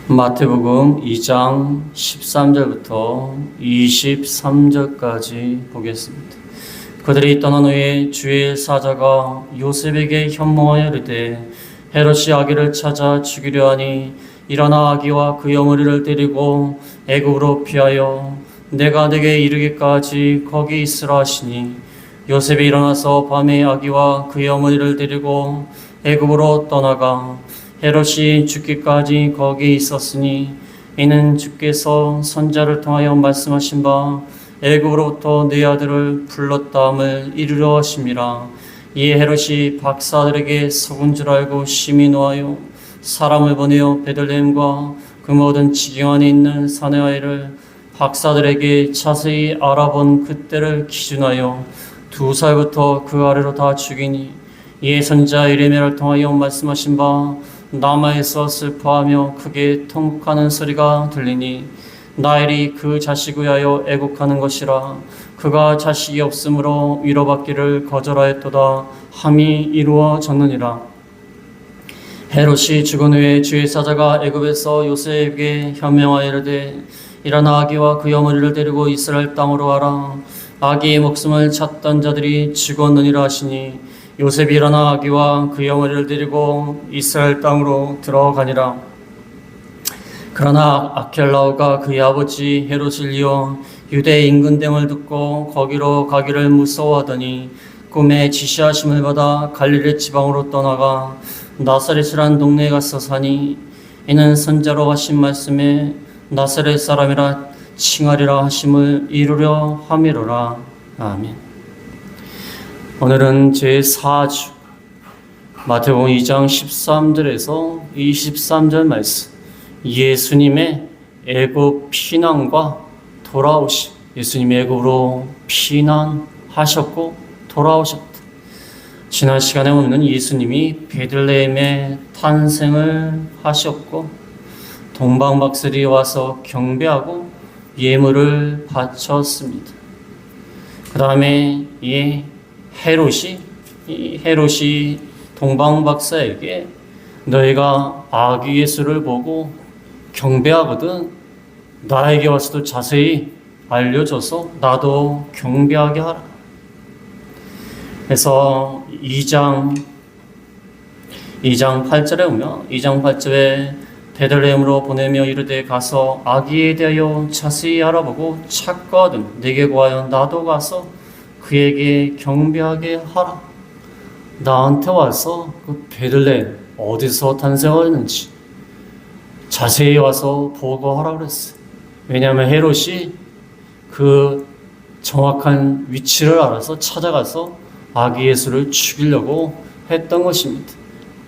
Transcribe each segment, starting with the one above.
마태복음 2장 13절부터 23절까지 보겠습니다. 그들이 떠난 후에 주의 사자가 요셉에게 현몽하여 이르되 헤롯이 아기를 찾아 죽이려 하니 일어나 아기와 그의 어머니를 데리고 애굽으로 피하여 내가 내게 이르기까지 거기 있으라 하시니 요셉이 일어나서 밤에 아기와 그의 어머니를 데리고 애굽으로 떠나가 헤롯이 죽기까지 거기 있었으니 이는 주께서 선자를 통하여 말씀하신 바 애굽으로부터 네 아들을 불렀다함을 이루려 하심이라. 이에 헤롯이 박사들에게 속은 줄 알고 심히 노하여 사람을 보내어 베들레헴과 그 모든 지경 안에 있는 사내 아이를 박사들에게 자세히 알아본 그때를 기준하여 2살부터 그 아래로 다 죽이니, 이에 선자 예레미야를 통하여 말씀하신 바 남아에서 슬퍼하며 크게 통곡하는 소리가 들리니 라헬이 그 자식을 위하여 애곡하는 것이라. 그가 자식이 없으므로 위로받기를 거절하였도다 함이 이루어졌느니라. 헤롯이 죽은 후에 주의 사자가 애굽에서 요셉에게 현명하여 이르되 일어나 아기와 그의 어머니를 데리고 이스라엘 땅으로 가라. 아기의 목숨을 찾던 자들이 죽었느니라 하시니 요셉이 일어나 아기와 그의 어머니를 데리고 이스라엘 땅으로 들어가니라. 그러나 아켈라오가 그의 아버지 헤롯을 이어 유대 인근 됨을 듣고 거기로 가기를 무서워하더니 꿈에 지시하심을 받아 갈릴리 지방으로 떠나가 나사렛이란 동네에 가서 사니, 이는 선자로 하신 말씀에 나사렛 사람이라 칭하리라 하심을 이루려 함이로라. 아멘. 오늘은 제4주 마태복음 2장 13절에서 23절 말씀, 예수님의 애굽 피난과 돌아오심. 예수님이 애굽으로 피난하셨고 돌아오셨다. 지난 시간에 보면 예수님이 베들레헴에 탄생을 하셨고 동방박사들이 와서 경배하고 예물을 바쳤습니다. 그 다음에 헤롯이 동방박사에게 너희가 아기 예수를 보고 경배하거든 나에게 와서도 자세히 알려줘서 나도 경배하게 하라. 그래서 2장 8절에 보면 2장 8절에 베들레헴으로 보내며 이르되 가서 아기에 대하여 자세히 알아보고 찾거든 내게 구하여 나도 가서 그에게 경배하게 하라. 나한테 와서 그 베들레헴 어디서 탄생하였는지 자세히 와서 보고하라 그랬어요. 왜냐하면 헤롯이 그 정확한 위치를 알아서 찾아가서 아기 예수를 죽이려고 했던 것입니다.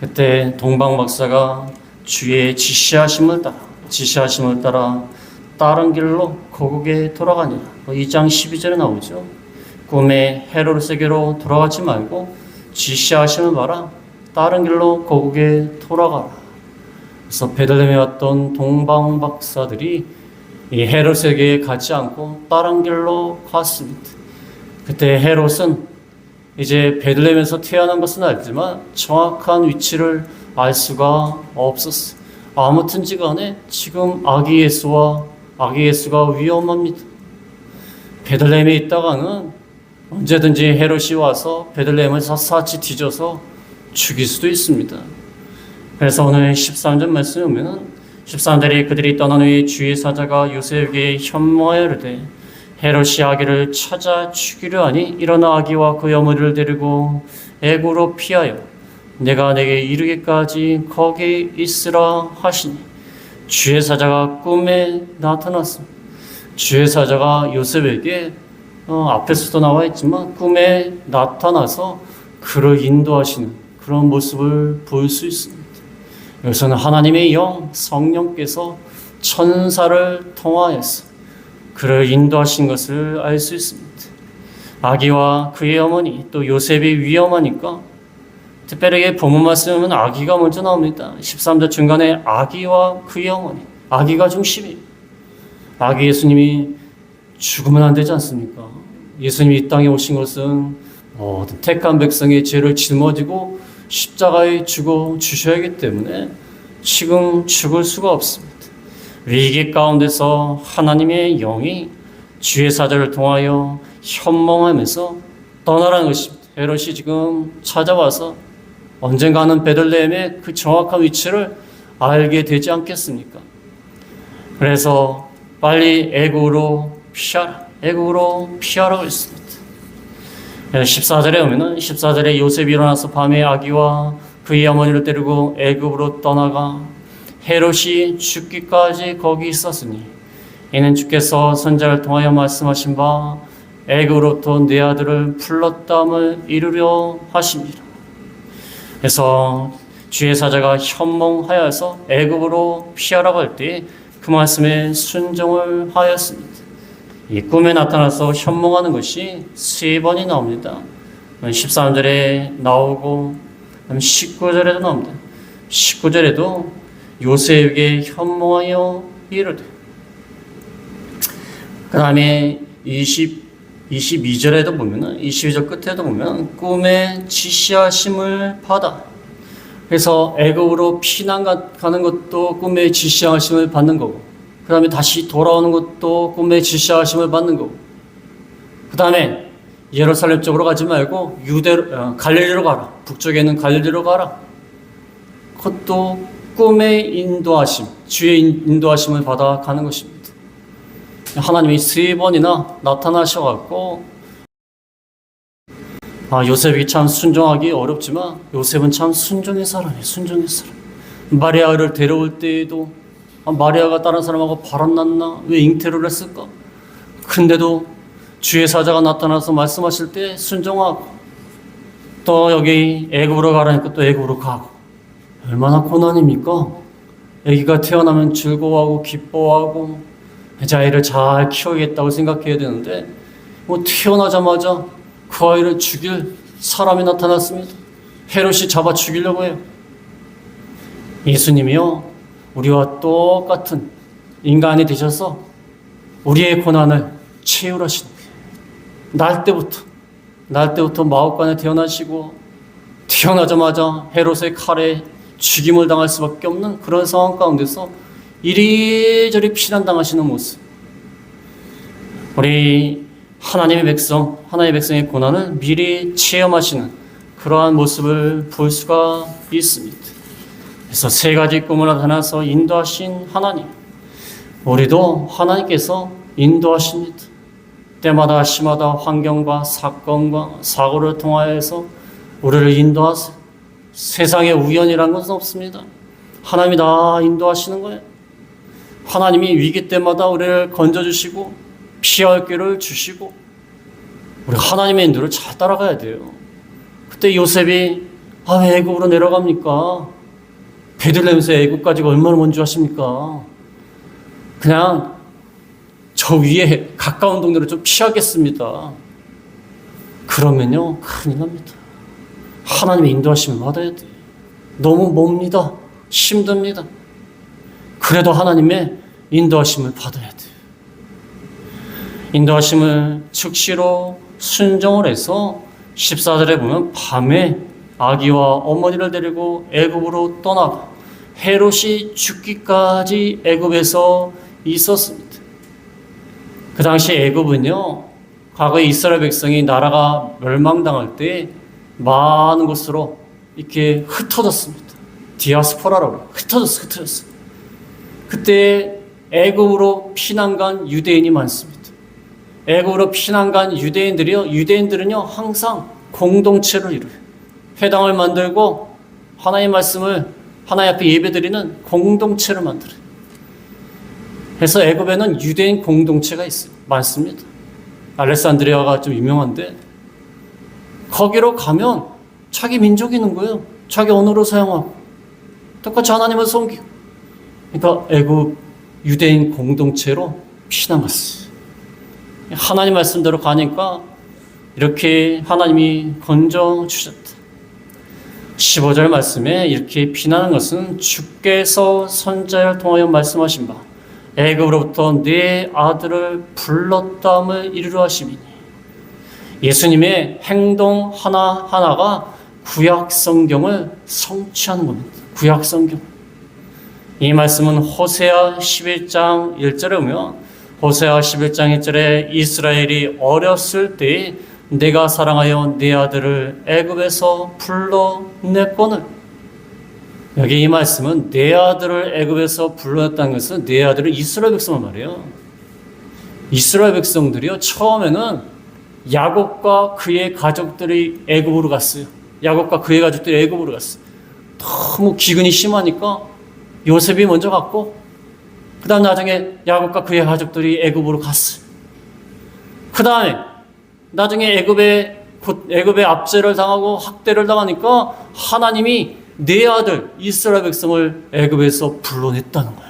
그때 동방박사가 주의 지시하심을 따라 다른 길로 고국에 돌아가니라. 2장 12절에 나오죠. 꿈에 헤롯에게로 돌아가지 말고 지시하심을 봐라. 다른 길로 고국에 돌아가라. 그래서 베들레헴에 왔던 동방박사들이 이 헤롯에게 가지 않고 다른 길로 갔습니다. 그때 헤롯은 이제 베들레헴에서 태어난 것은 알지만 정확한 위치를 알 수가 없었어. 아무튼지 간에 지금 아기 예수가 위험합니다. 베들레헴에 있다가는 언제든지 헤롯이 와서 베들레헴을 샅샅이 뒤져서 죽일 수도 있습니다. 그래서 오늘 13절 말씀에 보면 13절에 그들이 떠난 후에 주의 사자가 요셉에게 현몽하여 이르되 헤롯이 아기를 찾아 죽이려 하니 일어나 아기와 그의 어머니를 데리고 애굽으로 피하여 내가 내게 이르기까지 거기 있으라 하시니, 주의 사자가 꿈에 나타났습니다. 주의 사자가 요셉에게 앞에서도 나와 있지만 꿈에 나타나서 그를 인도하시는 그런 모습을 볼 수 있습니다. 여기서는 하나님의 영 성령께서 천사를 통하여서 그를 인도하신 것을 알 수 있습니다. 아기와 그의 어머니 또 요셉이 위험하니까 특별하게 본문 말씀은 아기가 먼저 나옵니다. 13절 중간에 아기와 그의 어머니, 아기가 중심이에요. 아기 예수님이 죽으면 안 되지 않습니까? 예수님이 이 땅에 오신 것은 모든 택한 백성의 죄를 짊어지고 십자가에 죽어 주셔야 하기 때문에 지금 죽을 수가 없습니다. 위기 가운데서 하나님의 영이 주의 사자를 통하여 현몽하면서 떠나라는 것입니다. 헤롯이 지금 찾아와서 언젠가는 베들레헴의 그 정확한 위치를 알게 되지 않겠습니까? 그래서 빨리 애굽으로 피하라, 애굽으로 피하라고 했습니다. 14절에 오면은 14절에 요셉이 일어나서 밤에 아기와 그의 어머니를 데리고 애굽으로 떠나가 헤롯이 죽기까지 거기 있었으니 이는 주께서 선지자를 통하여 말씀하신 바 애굽으로부터 내 아들을 불렀다함을 이루려 하십니다. 그래서 주의 사자가 현몽하여서 애굽으로 피하라고 할 때 그 말씀에 순종을 하였습니다. 이 꿈에 나타나서 현몽하는 것이 3번이 나옵니다. 13절에 나오고 19절에도 나옵니다. 19절에도 요셉에게 현몽하여 이르되, 그 다음에 22절에도 보면은 22절 끝에도 보면 꿈에 지시하심을 받아. 그래서 애굽으로 피난 가는 것도 꿈에 지시하심을 받는 거고, 그 다음에 다시 돌아오는 것도 꿈에 지시하심을 받는 거고, 그 다음에 예루살렘 쪽으로 가지 말고 갈릴리로 가라. 북쪽에 있는 갈릴리로 가라. 그것도 꿈의 인도하심, 주의 인도하심을 받아 가는 것입니다. 하나님이 3번이나 나타나셔갖고, 요셉이 참 순종하기 어렵지만 요셉은 참 순종의 사람이에요. 순종의 사람. 마리아를 데려올 때에도 마리아가 다른 사람하고 바람났나? 왜 잉태를 했을까? 근데도 주의 사자가 나타나서 말씀하실 때 순종하고, 또 여기 애굽으로 가라니까 또 애굽으로 가고. 얼마나 고난입니까? 아기가 태어나면 즐거워하고 기뻐하고 이제 아이를 잘 키워야겠다고 생각해야 되는데, 태어나자마자 그 아이를 죽일 사람이 나타났습니다. 헤롯이 잡아 죽이려고 해요. 예수님이요, 우리와 똑같은 인간이 되셔서 우리의 고난을 채우라시는 거예요. 날 때부터 마옥간에 태어나시고, 태어나자마자 헤롯의 칼에 죽임을 당할 수밖에 없는 그런 상황 가운데서 이리저리 피난당하시는 모습. 우리 하나님의 백성의 고난을 미리 체험하시는 그러한 모습을 볼 수가 있습니다. 그래서 3가지 꿈을 나타나서 인도하신 하나님, 우리도 하나님께서 인도하십니다. 때마다 시마다 환경과 사건과 사고를 통하여서 우리를 인도하세요. 세상에 우연이라는 것은 없습니다. 하나님이 다 인도하시는 거예요. 하나님이 위기 때마다 우리를 건져주시고 피할 길을 주시고, 우리 하나님의 인도를 잘 따라가야 돼요. 그때 요셉이 왜 애굽으로 내려갑니까? 베들레헴에서 애굽까지가 얼마나 먼저 하십니까? 그냥 저 위에 가까운 동네로 좀 피하겠습니다. 그러면요 큰일 납니다. 하나님의 인도하심을 받아야 돼요. 너무 멉니다. 힘듭니다. 그래도 하나님의 인도하심을 받아야 돼요. 인도하심을 즉시로 순종을 해서 14절에 보면 밤에 아기와 어머니를 데리고 애굽으로 떠나가 헤롯이 죽기까지 애굽에서 있었습니다. 그 당시 애굽은요, 과거에 이스라엘 백성이 나라가 멸망당할 때 많은 곳으로 이렇게 흩어졌습니다. 디아스포라라고 흩어졌어. 그때 애굽으로 피난 간 유대인이 많습니다. 애굽으로 피난 간 유대인들은요 항상 공동체를 이루어요. 회당을 만들고 하나님의 말씀을 하나님 앞에 예배드리는 공동체를 만들어요. 그래서 애굽에는 유대인 공동체가 있어요. 많습니다. 알렉산드리아가 좀 유명한데, 거기로 가면 자기 민족이 있는 거예요. 자기 언어로 사용하고 똑같이 하나님을 섬기고. 그러니까 애굽 유대인 공동체로 피난 갔어요. 하나님 말씀대로 가니까 이렇게 하나님이 건져 주셨다. 15절 말씀에 이렇게 피난한 것은 주께서 선지자를 통하여 말씀하신 바 애굽으로부터 내 아들을 불렀다함을 이루려 하심이니. 예수님의 행동 하나하나가 구약 성경을 성취하는 겁니다. 구약 성경. 이 말씀은 호세아 11장 1절에 보면 호세아 11장 1절에 이스라엘이 어렸을 때 내가 사랑하여 내 아들을 애굽에서 불러냈거늘. 여기 이 말씀은 내 아들을 애굽에서 불러냈다는 것은 내 아들을 이스라엘 백성을 말해요. 이스라엘 백성들이요, 처음에는 야곱과 그의 가족들이 애굽으로 갔어요. 야곱과 그의 가족들이 애굽으로 갔어요. 너무 기근이 심하니까 요셉이 먼저 갔고, 그 다음 나중에 야곱과 그의 가족들이 애굽으로 갔어요. 그 다음에 나중에 애굽의 압제를 당하고 학대를 당하니까 하나님이 내 아들 이스라엘 백성을 애굽에서 불러냈다는 거예요.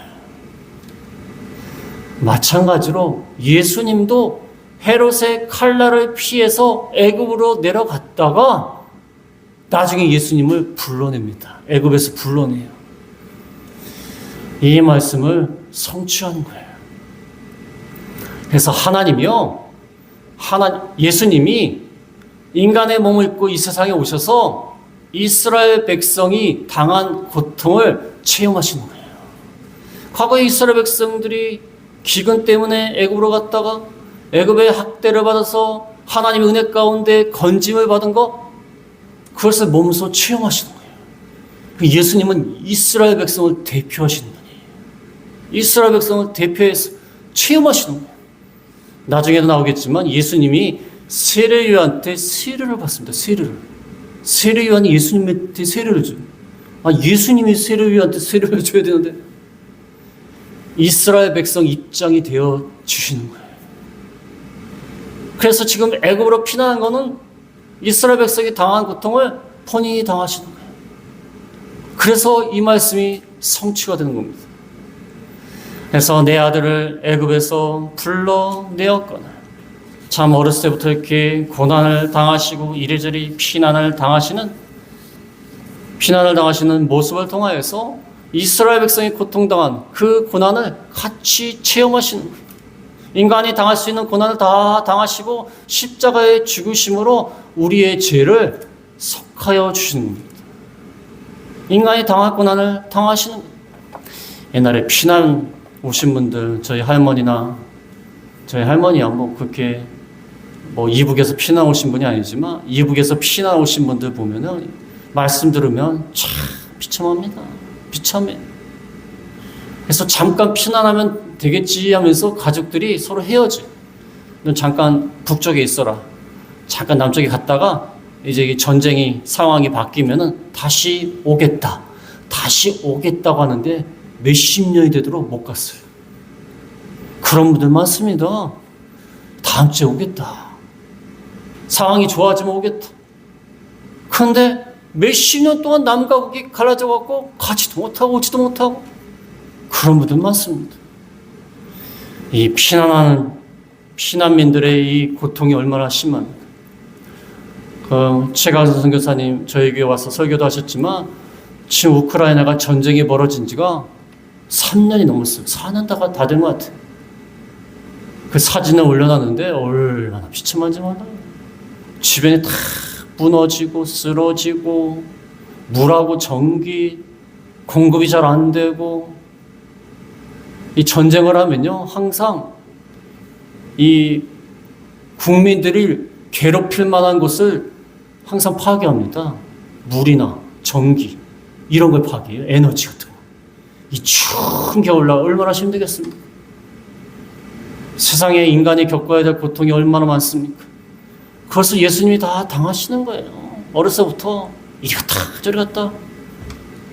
마찬가지로 예수님도 헤롯의 칼날을 피해서 애굽으로 내려갔다가 나중에 예수님을 불러냅니다. 애굽에서 불러내요. 이 말씀을 성취한 거예요. 그래서 예수님이 인간의 몸을 입고 이 세상에 오셔서 이스라엘 백성이 당한 고통을 체험하시는 거예요. 과거에 이스라엘 백성들이 기근 때문에 애굽으로 갔다가 애굽의 학대를 받아서 하나님의 은혜 가운데 건짐을 받은 것, 그것을 몸소 체험하시는 거예요. 예수님은 이스라엘 백성을 대표하시는 분이에요. 이스라엘 백성을 대표해서 체험하시는 거예요. 나중에도 나오겠지만 예수님이 세례요한한테 세례를 받습니다. 세례요한이 예수님한테 세례를 줘요. 예수님이 세례요한한테 세례를 줘야 되는데 이스라엘 백성 입장이 되어 주시는 거예요. 그래서 지금 애굽으로 피난한 거는 이스라엘 백성이 당한 고통을 본인이 당하시는 거예요. 그래서 이 말씀이 성취가 되는 겁니다. 그래서 내 아들을 애굽에서 불러내었거늘. 참 어렸을 때부터 이렇게 고난을 당하시고 이리저리 피난을 당하시는 모습을 통하여서 이스라엘 백성이 고통당한 그 고난을 같이 체험하시는 거예요. 인간이 당할 수 있는 고난을 다 당하시고 십자가의 죽으심으로 우리의 죄를 속하여 주시는 겁니다. 인간이 당할 고난을 당하시는 거예요. 옛날에 피난 오신 분들, 저희 할머니야 그렇게 이북에서 피난 오신 분이 아니지만 이북에서 피난 오신 분들 보면은 말씀 들으면 참 비참합니다. 비참해. 그래서 잠깐 피난하면 되겠지 하면서 가족들이 서로 헤어져. 넌 잠깐 북쪽에 있어라. 잠깐 남쪽에 갔다가 이제 전쟁이 상황이 바뀌면은 다시 오겠다고 하는데 몇십 년이 되도록 못 갔어요. 그런 분들 많습니다. 다음 주에 오겠다. 상황이 좋아지면 오겠다. 그런데 몇십 년 동안 남과 북이 갈라져 갖고 가지도 못하고 오지도 못하고 그런 분들 많습니다. 이 피난민들의 이 고통이 얼마나 심합니까? 최강선 선교사님 저희 교회 와서 설교도 하셨지만 지금 우크라이나가 전쟁이 벌어진 지가 3년이 넘었어요. 4년 다 된 것 같아요. 그 사진을 올려놨는데 얼마나 비참한지 몰라요. 주변이 다 무너지고 쓰러지고 물하고 전기 공급이 잘 안 되고, 이 전쟁을 하면요 항상 이 국민들이 괴롭힐 만한 곳을 항상 파괴합니다. 물이나 전기 이런 걸 파괴해요. 에너지 같은 거. 이 추운 겨울날 얼마나 힘들겠습니까? 세상에 인간이 겪어야 될 고통이 얼마나 많습니까? 그것을 예수님이 다 당하시는 거예요. 어렸을 때부터 이리 갔다 저리 갔다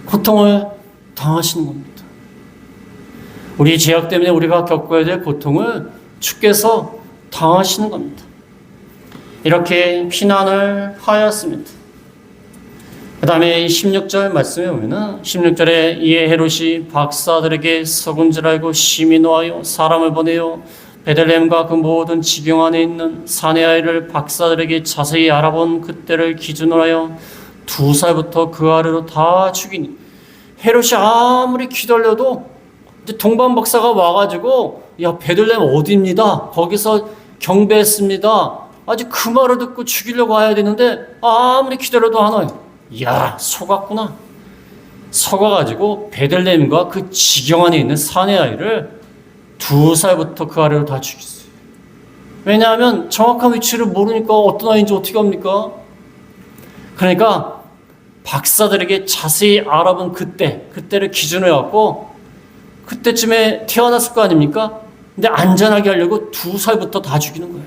고통을 당하시는 겁니다. 우리 죄악 때문에 우리가 겪어야 될 고통을 주께서 당하시는 겁니다. 이렇게 피난을 하였습니다. 그 다음에 16절 말씀에 보면은 16절에 이에 헤롯이 박사들에게 속은 줄 알고 심히 노하여 사람을 보내요 베들레헴과 그 모든 지경 안에 있는 사내 아이를 박사들에게 자세히 알아본 그때를 기준으로 하여 2살부터 그 아래로 다 죽이니, 헤롯이 아무리 기다려도 동방 박사가 와가지고 야 베들레헴 어디입니다. 거기서 경배했습니다. 아직 그 말을 듣고 죽이려고 해야 되는데 아무리 기다려도 안 와요. 야 속았구나. 속아가지고 베들레헴과 그 지경 안에 있는 사내 아이를 2살부터 그 아래로 다 죽였어요. 왜냐하면 정확한 위치를 모르니까 어떤 아이인지 어떻게 합니까? 그러니까 박사들에게 자세히 알아본 그때를 기준으로 해갖고 그때쯤에 태어났을 거 아닙니까? 근데 안전하게 하려고 2살부터 다 죽이는 거예요.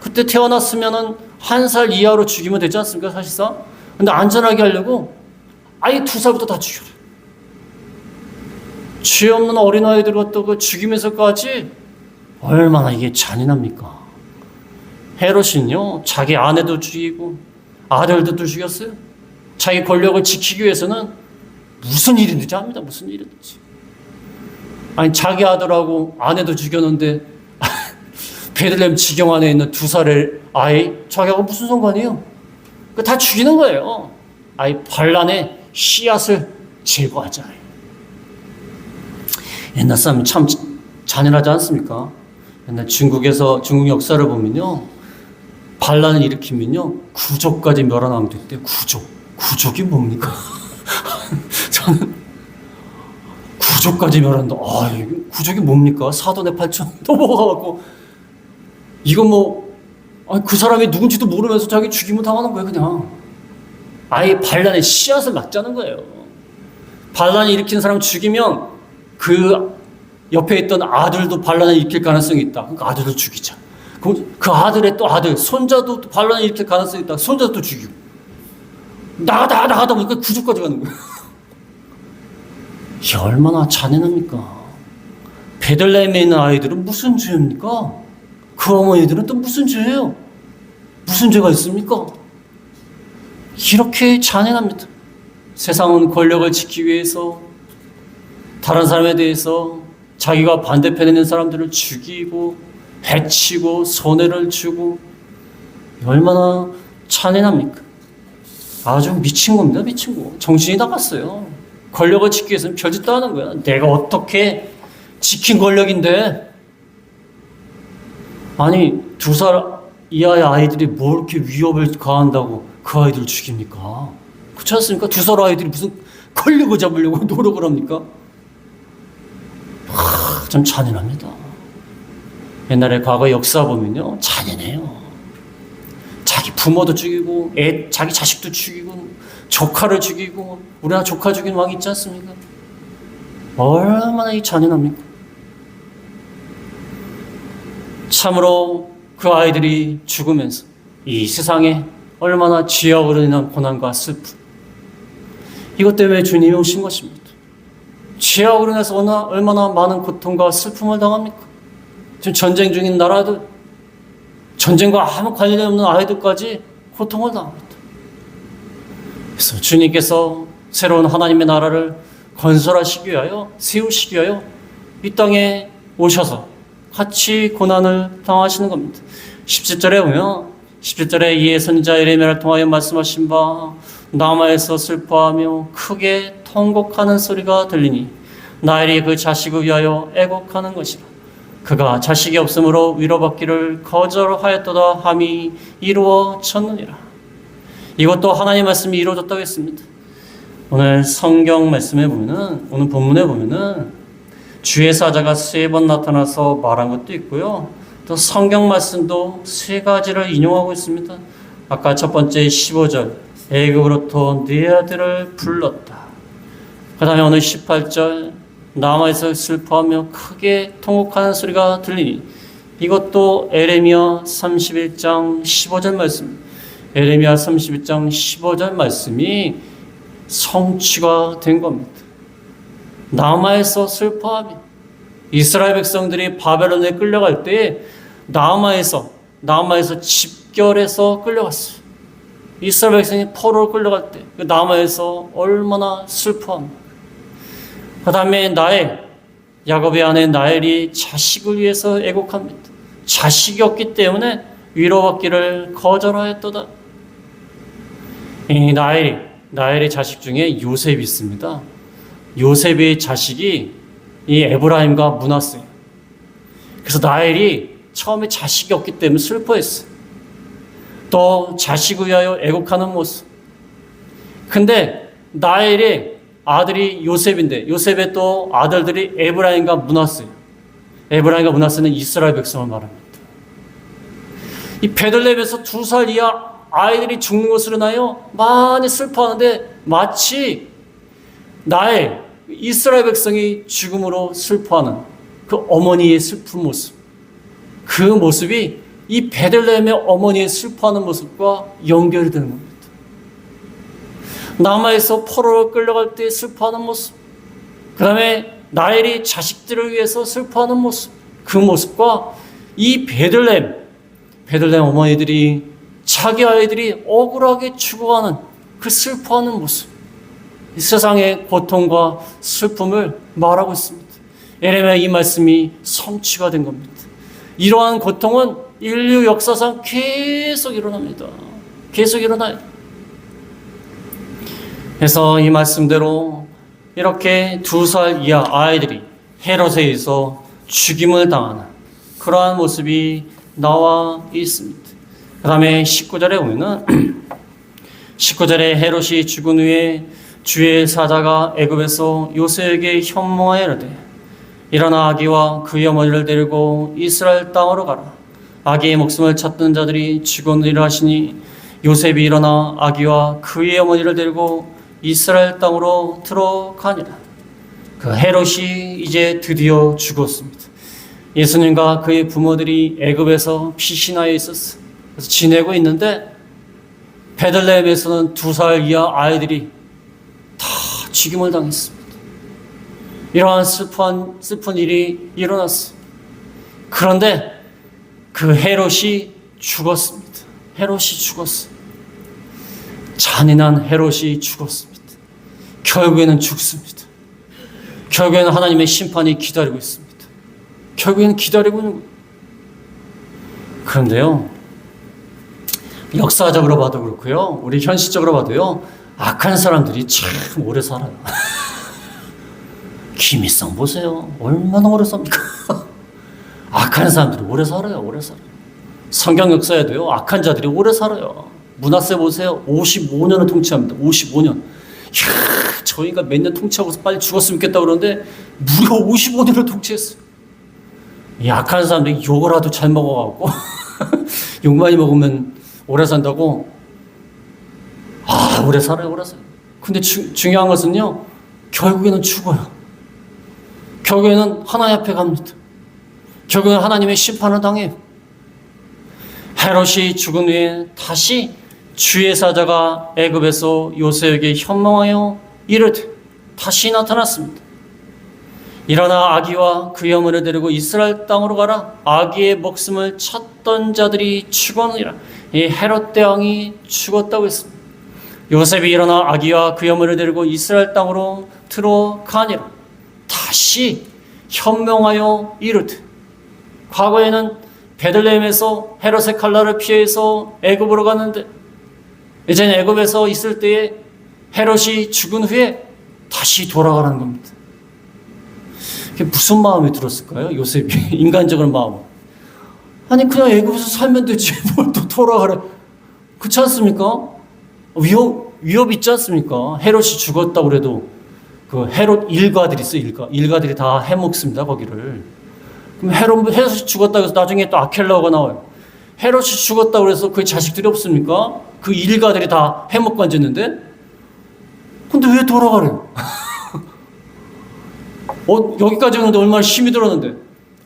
그때 태어났으면은 1살 이하로 죽이면 되지 않습니까, 사실상? 근데 안전하게 하려고 아예 2살부터 다 죽여요. 죄 없는 어린아이들을 또 그 죽이면서까지 얼마나 이게 잔인합니까? 헤롯은요, 자기 아내도 죽이고 아들들도 죽였어요. 자기 권력을 지키기 위해서는 무슨 일이든지 합니다. 무슨 일이든지. 아니, 자기 아들하고 아내도 죽였는데 베들레헴 지경 안에 있는 2살의 아이, 자기하고 무슨 상관이에요? 다 죽이는 거예요. 아이 반란의 씨앗을 제거하자. 옛날 사람이 참 잔인하지 않습니까? 옛날 중국 역사를 보면요, 반란을 일으키면요, 구족까지 멸하나면 됐대요. 구족이 뭡니까? 저는 구족까지 멸한다. 구족이 뭡니까? 사돈의 8천 넘어가갖고 이거 그 사람이 누군지도 모르면서 자기 죽임을 당하는 거예요, 그냥. 아예 반란의 씨앗을 낳자는 거예요. 반란을 일으키는 사람 죽이면 그 옆에 있던 아들도 반란을 일으킬 가능성이 있다. 그러니까 아들도 죽이자. 그 아들의 또 아들, 손자도 반란을 일으킬 가능성이 있다. 손자도 또 죽이고. 나가다 보니까 구조까지 가는 거예요. 이게 얼마나 잔인합니까? 베들레헴에 있는 아이들은 무슨 죄입니까? 그 어머니들은 또 무슨 죄예요? 무슨 죄가 있습니까? 이렇게 잔인합니다. 세상은 권력을 지키기 위해서 다른 사람에 대해서 자기가 반대편에 있는 사람들을 죽이고 해치고 손해를 주고 얼마나 잔인합니까? 아주 미친 겁니다. 미친 거. 정신이 나갔어요. 권력을 지키기 위해서는 별짓도 하는 거야. 내가 어떻게 지킨 권력인데, 아니 2살 이하의 아이들이 뭐 이렇게 위협을 가한다고 그 아이들을 죽입니까? 그렇지 않습니까? 2살 아이들이 무슨 권력을 잡으려고 노력을 합니까? 참 잔인합니다. 옛날에 과거 역사 보면요, 잔인해요. 자기 부모도 죽이고 자기 자식도 죽이고 조카를 죽이고, 우리나라 조카 죽인 왕이 있지 않습니까? 얼마나 이 잔인합니까? 참으로 그 아이들이 죽으면서 이 세상에 얼마나 죄악으로 인한 고난과 슬픔, 이것 때문에 주님이 오신 것입니다. 죄악으로 인해서 얼마나 많은 고통과 슬픔을 당합니까? 지금 전쟁 중인 나라들, 전쟁과 아무 관련이 없는 아이들까지 고통을 당합니다. 그래서 주님께서 새로운 하나님의 나라를 건설하시기 위하여, 세우시기 위하여 이 땅에 오셔서 같이 고난을 당하시는 겁니다. 17절에 보면, 17절에 이에 선지자 예레미야를 통하여 말씀하신 바 남아에서 슬퍼하며 크게 통곡하는 소리가 들리니 나엘이 그 자식을 위하여 애곡하는 것이라. 그가 자식이 없으므로 위로받기를 거절하였도다 함이 이루어졌느니라. 이것도 하나님의 말씀이 이루어졌다고 했습니다. 오늘 성경 말씀에 보면은, 오늘 본문에 보면은 주의 사자가 3번 나타나서 말한 것도 있고요. 또 성경 말씀도 3가지를 인용하고 있습니다. 아까 첫 번째 15절, 애굽으로부터 네 아들을 불렀다. 그 다음에 오늘 18절, 남아에서 슬퍼하며 크게 통곡하는 소리가 들리니, 이것도 에레미야 31장 15절 말씀, 에레미야 31장 15절 말씀이 성취가 된 겁니다. 남아에서 슬퍼하며, 이스라엘 백성들이 바벨론에 끌려갈 때 남아에서 집결해서 끌려갔어요. 이스라엘 백성이 포로로 끌려갈 때 그 남아에서 얼마나 슬퍼합니까? 그 다음에 야곱의 아내 나엘이 자식을 위해서 애곡합니다. 자식이 없기 때문에 위로받기를 거절하였도다. 이 나엘의 자식 중에 요셉이 있습니다. 요셉의 자식이 이 에브라임과 므낫세예요. 그래서 나엘이 처음에 자식이 없기 때문에 슬퍼했어요. 또 자식을 위하여 애곡하는 모습. 근데 나엘의 아들이 요셉인데 요셉의 또 아들들이 에브라임과 므낫세. 에브라임과 므낫세는 이스라엘 백성을 말합니다. 이 베들레헴에서 2살 이하 아이들이 죽는 것으로 인하여 많이 슬퍼하는데 마치 나엘 이스라엘 백성이 죽음으로 슬퍼하는 그 어머니의 슬픈 모습, 그 모습이 이 베들레헴의 어머니의 슬퍼하는 모습과 연결이 되는 겁니다. 남아에서 포로로 끌려갈 때 슬퍼하는 모습, 그 다음에 나엘이 자식들을 위해서 슬퍼하는 모습, 그 모습과 이 베들레헴 어머니들이 자기 아이들이 억울하게 죽어가는 그 슬퍼하는 모습, 이 세상의 고통과 슬픔을 말하고 있습니다. 예레미야 이 말씀이 성취가 된 겁니다. 이러한 고통은 인류 역사상 계속 일어납니다. 계속 일어나요. 그래서 이 말씀대로 이렇게 2살 이하 아이들이 헤롯에 의해서 죽임을 당하는 그러한 모습이 나와 있습니다. 그 다음에 19절에 보면은 19절에 헤롯이 죽은 후에 주의 사자가 애굽에서 요셉에게 현몽하여 이르되 일어나 아기와 그의 어머니를 데리고 이스라엘 땅으로 가라. 아기의 목숨을 찾던 자들이 죽었느니라 하시니 요셉이 일어나 아기와 그의 어머니를 데리고 이스라엘 땅으로 들어가니라. 그 헤롯이 이제 드디어 죽었습니다. 예수님과 그의 부모들이 애굽에서 피신하여 있었어. 그래서 지내고 있는데 베들레헴에서는 2살 이하 아이들이 다 죽임을 당했습니다. 이러한 슬픈 일이 일어났어. 그런데 그 헤롯이 죽었습니다. 헤롯이 죽었어. 잔인한 헤롯이 죽었습니다. 결국에는 죽습니다. 결국에는 하나님의 심판이 기다리고 있습니다. 결국에는 기다리고 있는 거예요. 그런데요, 역사적으로 봐도 그렇고요, 우리 현실적으로 봐도요, 악한 사람들이 참 오래 살아요. 김일성 보세요. 얼마나 오래 삽니까? 악한 사람들이 오래 살아요. 오래 살아요. 성경 역사에도요, 악한 자들이 오래 살아요. 므낫세 보세요. 55년을 통치합니다. 55년. 이야, 저희가 몇 년 통치하고서 빨리 죽었으면 좋겠다 그러는데 무려 55년을 통치했어요. 이 악한 사람들이 욕을라도 잘 먹어갖고 욕 많이 먹으면 오래 산다고. 오래 살아요. 오래 살아요. 근데 중요한 것은요, 결국에는 죽어요. 결국에는 하나님 앞에 갑니다. 결국에는 하나님의 심판을 당해요. 헤롯이 죽은 후에 다시 주의 사자가 애굽에서 요셉에게 현몽하여 이르되 다시 나타났습니다. 일어나 아기와 그의 어머니를 데리고 이스라엘 땅으로 가라. 아기의 목숨을 찾던 자들이 죽었느니라. 이 헤롯 대왕이 죽었다고 했습니다. 요셉이 일어나 아기와 그의 어머니를 데리고 이스라엘 땅으로 들어가니라. 다시 현명하여 이르되, 과거에는 베들레헴에서 헤롯의 칼날을 피해서 애굽으로 갔는데 이제는 애굽에서 있을 때에 헤롯이 죽은 후에 다시 돌아가라는 겁니다. 그게 무슨 마음이 들었을까요? 요셉이 인간적인 마음. 아니 그냥 애굽에서 살면 되지 뭘 또 돌아가래. 그렇지 않습니까? 위협 있지 않습니까? 헤롯이 죽었다고 그래도 그 헤롯 일가들이 있어요. 일가들이 다 해먹습니다. 거기를. 그럼 헤롯이 죽었다고 해서 나중에 또 아켈라오가 나와요. 헤롯이 죽었다고 해서 그 자식들이 없습니까? 그 일가들이 다 해먹고 앉았는데? 근데 왜 돌아가래요? 여기까지 오는데 얼마나 힘이 들었는데.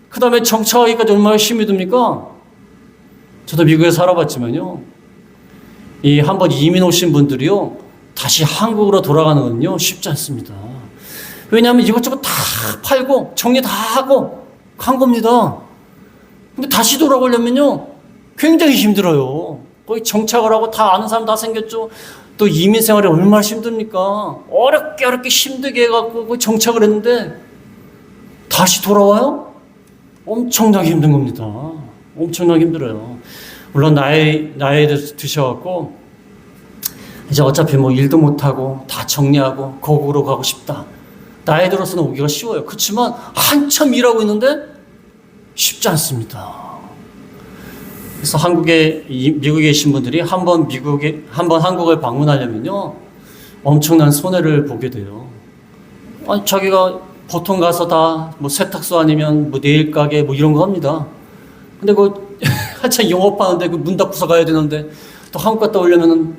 그 다음에 정착하기까지 얼마나 힘이 듭니까? 저도 미국에 살아봤지만요, 이 한번 이민 오신 분들이요, 다시 한국으로 돌아가는 건요 쉽지 않습니다. 왜냐하면 이것저것 다 팔고 정리 다 하고 간 겁니다. 근데 다시 돌아가려면요 굉장히 힘들어요. 거기 정착을 하고 다 아는 사람 다 생겼죠. 또 이민 생활이 얼마나 힘듭니까? 어렵게 힘들게 해갖고 정착을 했는데 다시 돌아와요? 엄청나게 힘든 겁니다. 엄청나게 힘들어요. 물론 나이 드셔갖고 이제 어차피 뭐 일도 못하고 다 정리하고 거국으로 가고 싶다. 나이 들어서는 오기가 쉬워요. 그렇지만 한참 일하고 있는데 쉽지 않습니다. 그래서 미국에 계신 분들이 한번 한국을 방문하려면요, 엄청난 손해를 보게 돼요. 아니, 자기가 보통 가서 다 뭐 세탁소 아니면 뭐 네일 가게 뭐 이런 거 합니다. 근데 그 한참 영업하는데 그 문 닫고서 가야 되는데 또 한국 갔다 오려면은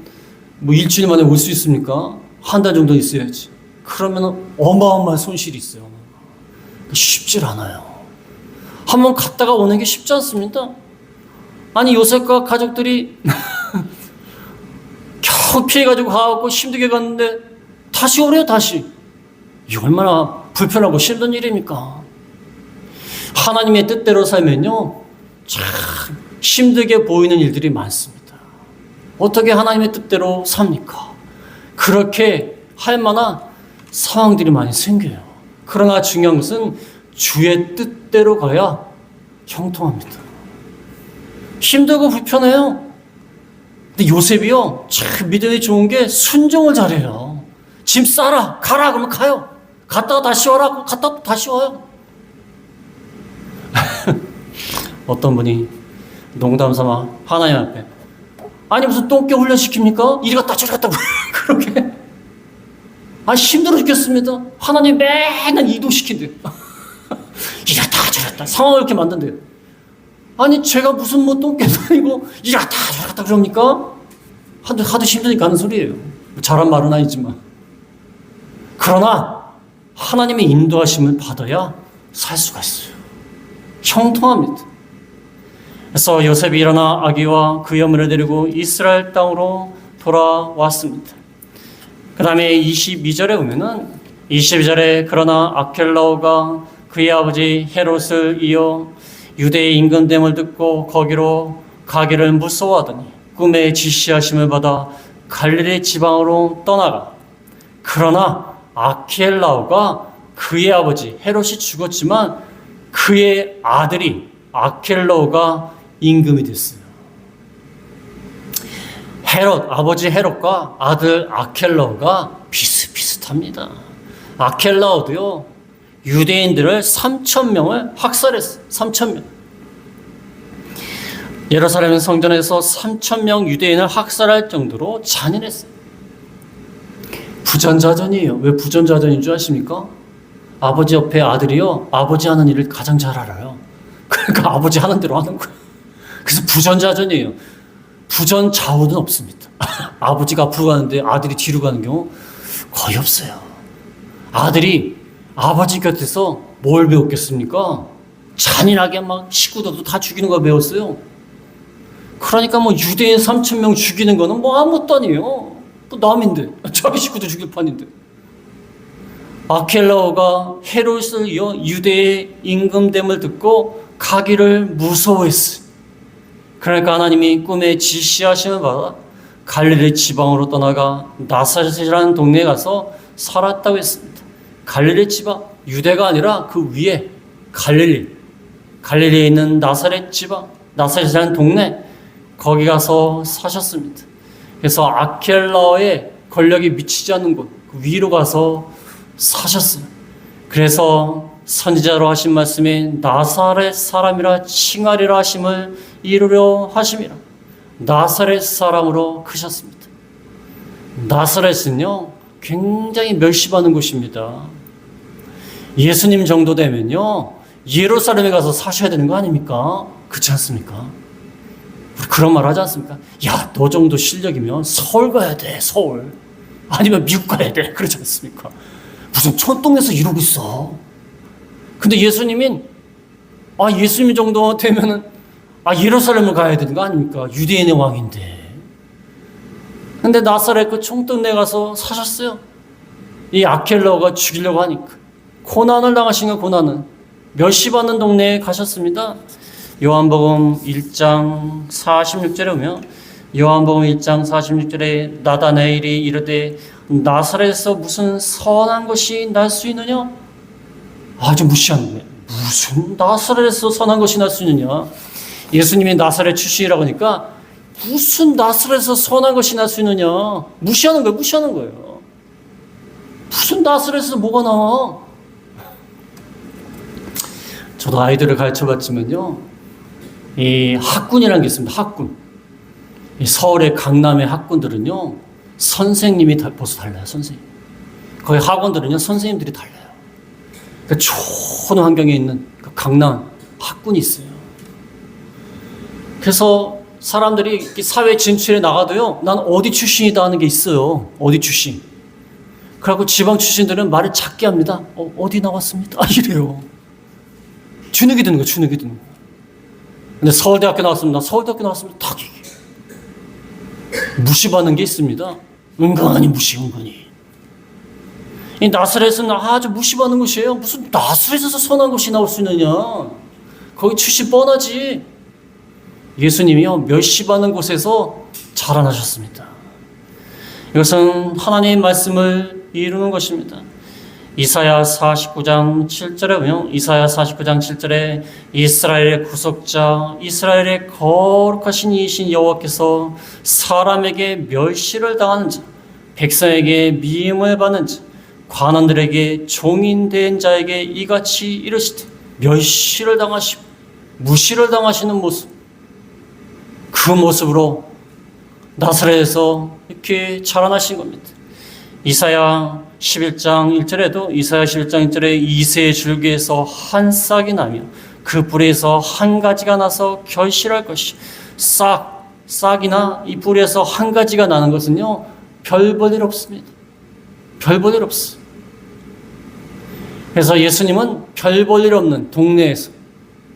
뭐 일주일 만에 올 수 있습니까? 한 달 정도 있어야지. 그러면 어마어마한 손실이 있어요. 쉽질 않아요. 한번 갔다가 오는 게 쉽지 않습니다. 아니, 요셉과 가족들이 겨우 피해가지고 가고 힘들게 갔는데 다시 오래요, 다시. 이 얼마나 불편하고 힘든 일입니까? 하나님의 뜻대로 살면요, 참 힘들게 보이는 일들이 많습니다. 어떻게 하나님의 뜻대로 삽니까? 그렇게 할 만한 상황들이 많이 생겨요. 그러나 중요한 것은 주의 뜻대로 가야 형통합니다. 힘들고 불편해요. 근데 요셉이요, 참 믿음이 좋은 게 순종을 잘해요. 짐 싸라, 가라 그러면 가요. 갔다가 다시 와라, 갔다가 다시 와요. 어떤 분이 농담 삼아 하나님 앞에, 아니 무슨 똥개 훈련 시킵니까? 이리 갔다 저리 갔다 그렇게. 아, 힘들어 죽겠습니다. 하나님 맨날 이도시킨대요. 이리 갔다 저리 갔다 상황을 이렇게 만든대요. 아니 제가 무슨 뭐 똥개도 아니고 이리 갔다 저리 갔다 그럽니까? 하도 힘드니까 하는 소리예요. 잘한 말은 아니지만. 그러나 하나님의 인도하심을 받아야 살 수가 있어요. 형통합니다. 그래서 요셉이 일어나 아기와 그 여물을 데리고 이스라엘 땅으로 돌아왔습니다. 그 다음에 22절에 보면은 22절에 그러나 아켈라오가 그의 아버지 헤롯을 이어 유대의 임금됨을 듣고 거기로 가기를 무서워하더니 꿈에 지시하심을 받아 갈릴리 지방으로 떠나가. 그러나 아켈라오가 그의 아버지 헤롯이 죽었지만 그의 아들이 아켈라오가 임금이 됐어요. 헤롯, 아버지 헤롯과 아들 아켈라오가 비슷비슷합니다. 아켈라오도요, 유대인들을 3,000명을 학살했어요. 3,000명. 예루살렘 성전에서 3,000명 유대인을 학살할 정도로 잔인했어요. 부전자전이에요. 왜 부전자전인 줄 아십니까? 아버지 옆에 아들이요, 아버지 하는 일을 가장 잘 알아요. 그러니까 아버지 하는 대로 하는 거예요. 그래서 부전자전이에요. 부전자후는 없습니다. 아버지가 앞으로 가는데 아들이 뒤로 가는 경우 거의 없어요. 아들이 아버지 곁에서 뭘 배웠겠습니까? 잔인하게 막 식구들도 다 죽이는 거 배웠어요. 그러니까 뭐 유대인 3,000명 죽이는 거는 뭐 아무것도 아니에요. 뭐 남인데, 자기 식구도 죽일 판인데. 아켈라오가 헤롯을 이어 유대의 임금됨을 듣고 가기를 무서워했어요. 그러니까 하나님이 꿈에 지시하심을 받아 갈릴리 지방으로 떠나가 나사렛이라는 동네에 가서 살았다고 했습니다. 갈릴리 지방, 유대가 아니라 그 위에 갈릴리에 있는 나사렛 지방, 나사렛이라는 동네, 거기 가서 사셨습니다. 그래서 아켈라오의 권력이 미치지 않는 곳, 그 위로 가서 사셨어요. 그래서 선지자로 하신 말씀이 나사렛 사람이라 칭하리라 하심을 이루려 하심이라. 나사렛 사람으로 크셨습니다. 나사렛은요, 굉장히 멸시받는 곳입니다. 예수님 정도 되면요, 예루살렘에 가서 사셔야 되는 거 아닙니까? 그렇지 않습니까? 우리 그런 말 하지 않습니까? 야, 너 정도 실력이면 서울 가야 돼, 서울. 아니면 미국 가야 돼. 그렇지 않습니까? 무슨 촌동네에서 이러고 있어. 근데 예수님이, 예수님 정도 되면은, 예루살렘을 가야 되는 거 아닙니까? 유대인의 왕인데. 근데 나사렛 그 총동네 가서 사셨어요. 이 아켈라오가 죽이려고 하니까. 고난을 당하신 거, 고난은. 멸시받는 동네에 가셨습니다. 요한복음 1장 46절에 보면, 요한복음 1장 46절에 나다나엘이 이르되 나사렛에서 무슨 선한 것이 날 수 있느냐? 아주 무시하는 거예요. 무슨 나사렛에서 선한 것이 날 수 있느냐? 예수님이 나사렛 출신이라고 하니까 무슨 나사렛에서 선한 것이 날 수 있느냐? 무시하는 거예요. 무시하는 거예요. 무슨 나사렛에서 뭐가 나와? 저도 아이들을 가르쳐봤지만요, 이 학군이라는 게 있습니다. 학군. 이 서울의 강남의 학군들은요, 선생님이 벌써 달라요. 선생님. 거기 학원들은요, 선생님들이 달라요. 그 좋은 환경에 있는 그 강남 학군이 있어요. 그래서 사람들이 사회 진출에 나가도요, 난 어디 출신이다 하는 게 있어요. 어디 출신. 그리고 지방 출신들은 말을 작게 합니다. 어디 나왔습니다. 이래요. 주눅이 드는 거예요. 주눅이 드는 거예요. 근데 서울대학교 나왔습니다. 서울대학교 나왔습니다. 딱 얘기해요. 무시받는 게 있습니다. 은근히 무시, 은근히. 이 나사렛은 아주 무시받는 곳이에요. 무슨 나사렛에서 선한 곳이 나올 수 있느냐. 거기 출신 뻔하지. 예수님이요, 멸시받는 곳에서 자라나셨습니다. 이것은 하나님의 말씀을 이루는 것입니다. 이사야 49장 7절에 보면, 이사야 49장 7절에 이스라엘의 구속자, 이스라엘의 거룩하신 이신 여호와께서 사람에게 멸시를 당하는 자, 백성에게 미움을 받는 자, 관원들에게 종인된 자에게 이같이 이르시되, 멸시를 당하시고 무시를 당하시는 모습, 그 모습으로 나사렛에서 이렇게 자라나신 겁니다. 이사야 11장 1절에도 이사야 11장 1절에 이새의 줄기에서 한 싹이 나며 그 뿌리에서 한 가지가 나서 결실할 것이, 싹이나 이 뿌리에서 한 가지가 나는 것은요, 별 볼 일 없습니다. 별 볼 일 없어. 그래서 예수님은 별 볼 일 없는 동네에서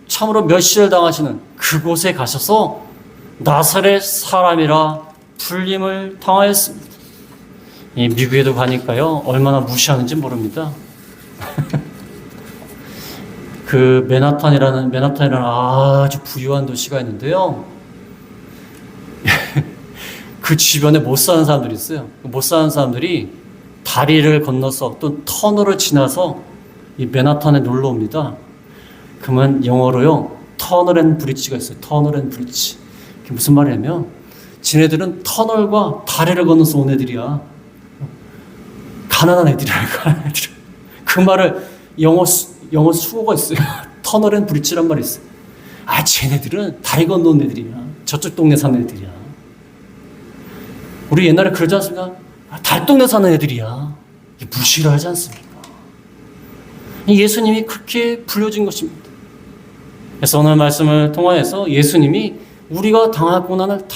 참으로 멸시를 당하시는 그곳에 가셔서 나사렛 사람이라 불림을 당하였습니다. 이 미국에도 가니까요, 얼마나 무시하는지 모릅니다. 그 맨하탄이라는 아주 부유한 도시가 있는데요. 그 주변에 못 사는 사람들이 있어요. 못 사는 사람들이 다리를 건너서 또 터널을 지나서 이 맨하탄에 놀러 옵니다. 그러면 영어로요, 터널 앤 브릿지가 있어요. 터널 앤 브릿지. 그게 무슨 말이냐면, 지네들은 터널과 다리를 건너서 온 애들이야. 가난한 애들이야, 가난한 애들. 그 말을 영어 수어가 있어요. 터널 앤 브릿지란 말이 있어요. 아, 쟤네들은 다리 건너온 애들이야. 저쪽 동네 사는 애들이야. 우리 옛날에 그러지 않습니까? 아, 달동네 사는 애들이야. 무시를 하지 않습니까? 예수님이 그렇게 불려진 것입니다. 그래서 오늘 말씀을 통하여서 예수님이 우리가 당할 고난을 다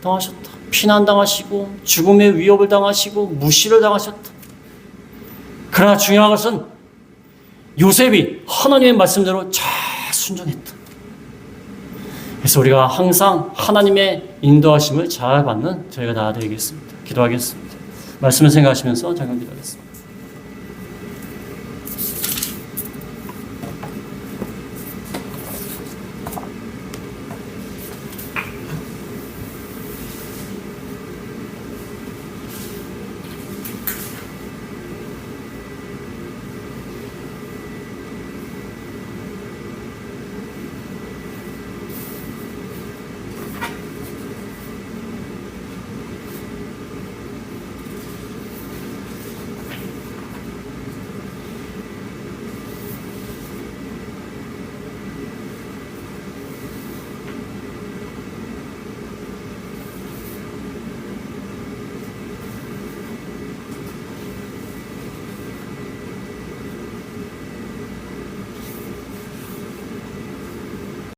당하셨다. 피난당하시고 죽음의 위협을 당하시고 무시를 당하셨다. 그러나 중요한 것은 요셉이 하나님의 말씀대로 잘 순종했다. 그래서 우리가 항상 하나님의 인도하심을 잘 받는 저희가 다 되겠습니다. 기도하겠습니다. 말씀을 생각하시면서 잠깐 기도하겠습니다.